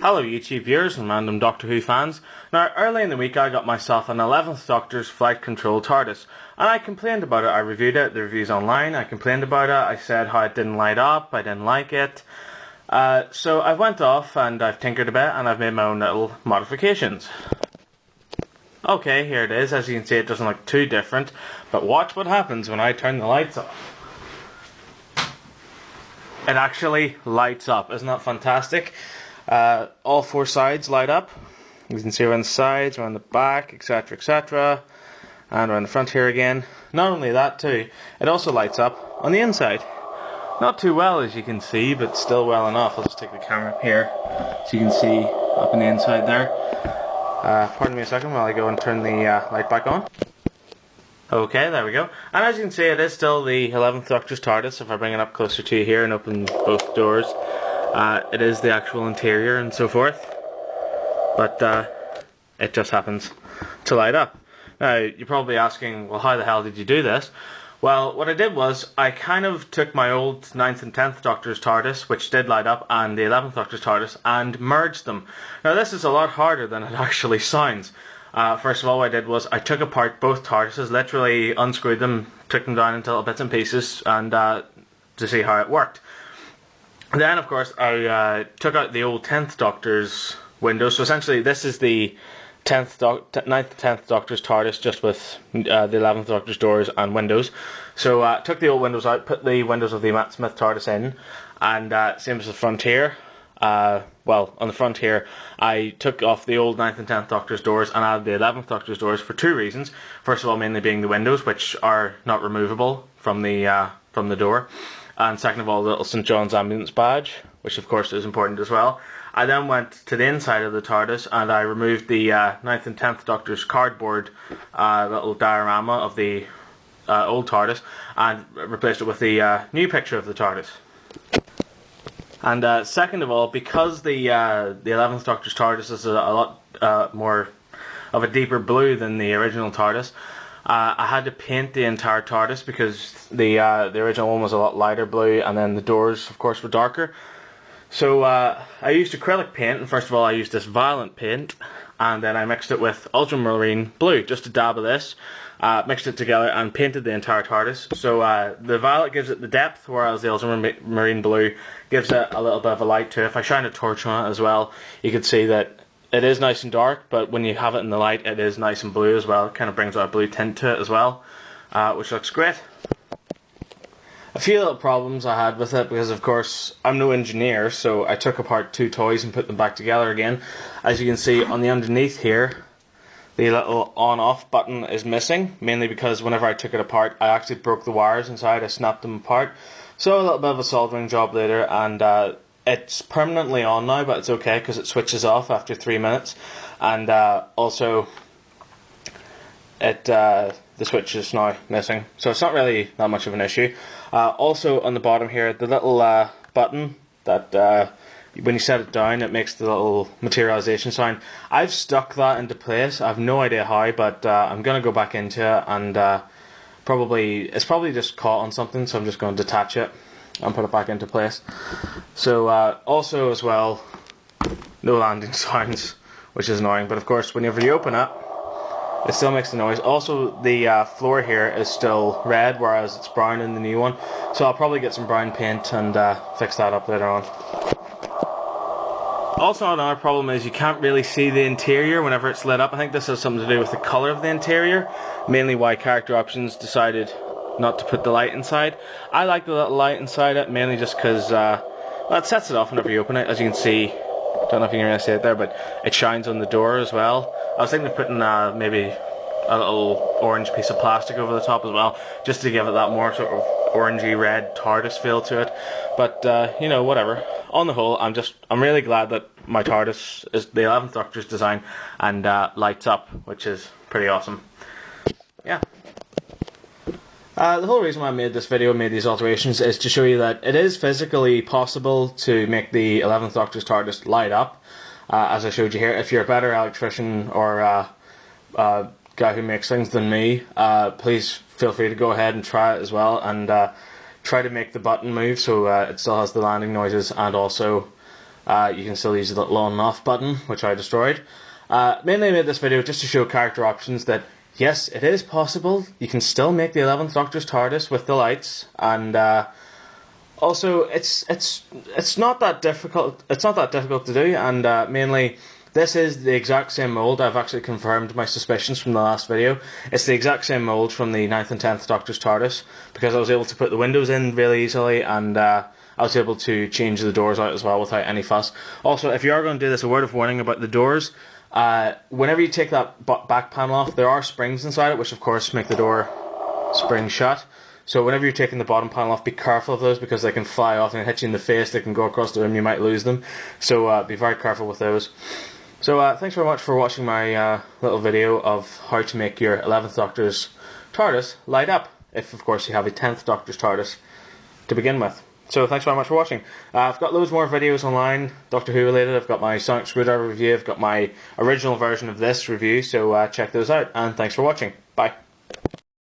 Hello YouTube viewers and random Doctor Who fans. Now early in the week I got myself an 11th Doctor's Flight Control Tardis and I complained about it. I reviewed it, the review's online, I complained about it, I said how it didn't light up, I didn't like it. So I went off and I've tinkered a bit and I've made my own little modifications. Okay, here it is. As you can see, it doesn't look too different, but watch what happens when I turn the lights off. It actually lights up. Isn't that fantastic? All four sides light up. You can see around the sides, around the back, etc, etc, and around the front here again. Not only that too, it also lights up on the inside. Not too well as you can see, but still well enough. I'll just take the camera up here so you can see up on the inside there. Pardon me a second while I go and turn the light back on. Okay, there we go. And as you can see, it is still the 11th Doctor's TARDIS. If I bring it up closer to you here and open both doors, it is the actual interior and so forth. But it just happens to light up. Now, you're probably asking, well, how the hell did you do this? Well, what I did was, I kind of took my old 9th and 10th Doctor's TARDIS, which did light up, and the 11th Doctor's TARDIS, and merged them. Now, this is a lot harder than it actually sounds. First of all, what I did was, I took apart both TARDISes, literally unscrewed them, took them down into little bits and pieces, and to see how it worked. Then, of course, I took out the old 10th Doctor's windows. So essentially, this is the 9th and 10th Doctor's TARDIS, just with the 11th Doctor's doors and windows. So took the old windows out, put the windows of the Matt Smith TARDIS in, and same as the front here. Well, on the front here, I took off the old 9th and 10th Doctor's doors and added the 11th Doctor's doors for two reasons. First of all, mainly being the windows, which are not removable from the door. And second of all, the little St. John's Ambulance badge, which of course is important as well. I then went to the inside of the TARDIS and I removed the 9th and 10th Doctor's cardboard little diorama of the old TARDIS and replaced it with the new picture of the TARDIS. And second of all, because the 11th Doctor's TARDIS is a lot more of a deeper blue than the original TARDIS, I had to paint the entire TARDIS because the original one was a lot lighter blue, and then the doors, of course, were darker. So I used acrylic paint, and first of all I used this violet paint, and then I mixed it with ultramarine blue, just a dab of this, mixed it together and painted the entire TARDIS. So the violet gives it the depth, whereas the ultramarine blue gives it a little bit of a light to it. If I shine a torch on it as well, you can see that it is nice and dark, but when you have it in the light, it is nice and blue as well. It kind of brings out a blue tint to it as well, which looks great. A few little problems I had with it, because of course I'm no engineer, so I took apart two toys and put them back together again. As you can see on the underneath here, the little on-off button is missing, mainly because whenever I took it apart, I actually broke the wires inside, I snapped them apart. So a little bit of a soldering job later, and it's permanently on now, but it's okay because it switches off after 3 minutes. And also, the switch is now missing, so it's not really that much of an issue. Also on the bottom here, the little button that when you set it down, it makes the little materialization sign. I've stuck that into place. I have no idea how, but I'm going to go back into it, and it's probably just caught on something, so I'm just going to detach it and put it back into place. So also as well, no landing sounds, which is annoying, but of course whenever you open it, it still makes the noise. Also, the floor here is still red, whereas it's brown in the new one. So I'll probably get some brown paint and fix that up later on. Also, another problem is you can't really see the interior whenever it's lit up. I think this has something to do with the colour of the interior, mainly why Character Options decided not to put the light inside. I like the little light inside it, mainly just because well, it sets it off whenever you open it. As you can see, don't know if you can really see it there, but it shines on the door as well. I was thinking of putting maybe a little orange piece of plastic over the top as well, just to give it that more sort of orangey red TARDIS feel to it. But you know, whatever. On the whole, I'm really glad that my TARDIS is the 11th Doctor's design and lights up, which is pretty awesome. Yeah. The whole reason why I made this video, made these alterations, is to show you that it is physically possible to make the 11th Doctor's TARDIS light up, as I showed you here. If you're a better electrician or guy who makes things than me, please feel free to go ahead and try it as well, and try to make the button move so it still has the landing noises and also you can still use the little on and off button, which I destroyed. Mainly I made this video just to show character options that, yes, it is possible. You can still make the 11th Doctor's TARDIS with the lights, and also it's not that difficult. It's not that difficult to do, and mainly this is the exact same mold. I've actually confirmed my suspicions from the last video. It's the exact same mold from the 9th and 10th Doctor's TARDIS, because I was able to put the windows in really easily, and I was able to change the doors out as well without any fuss. Also, if you are going to do this, a word of warning about the doors. Whenever you take that back panel off, there are springs inside it, which of course make the door spring shut. So whenever you're taking the bottom panel off, be careful of those, because they can fly off and hit you in the face. They can go across the room, you might lose them. So be very careful with those. So thanks very much for watching my little video of how to make your 11th Doctor's TARDIS light up, if of course you have a 10th Doctor's TARDIS to begin with. So thanks very much for watching. I've got loads more videos online, Doctor Who related. I've got my Sonic Screwdriver review, I've got my original version of this review, so check those out, and thanks for watching. Bye.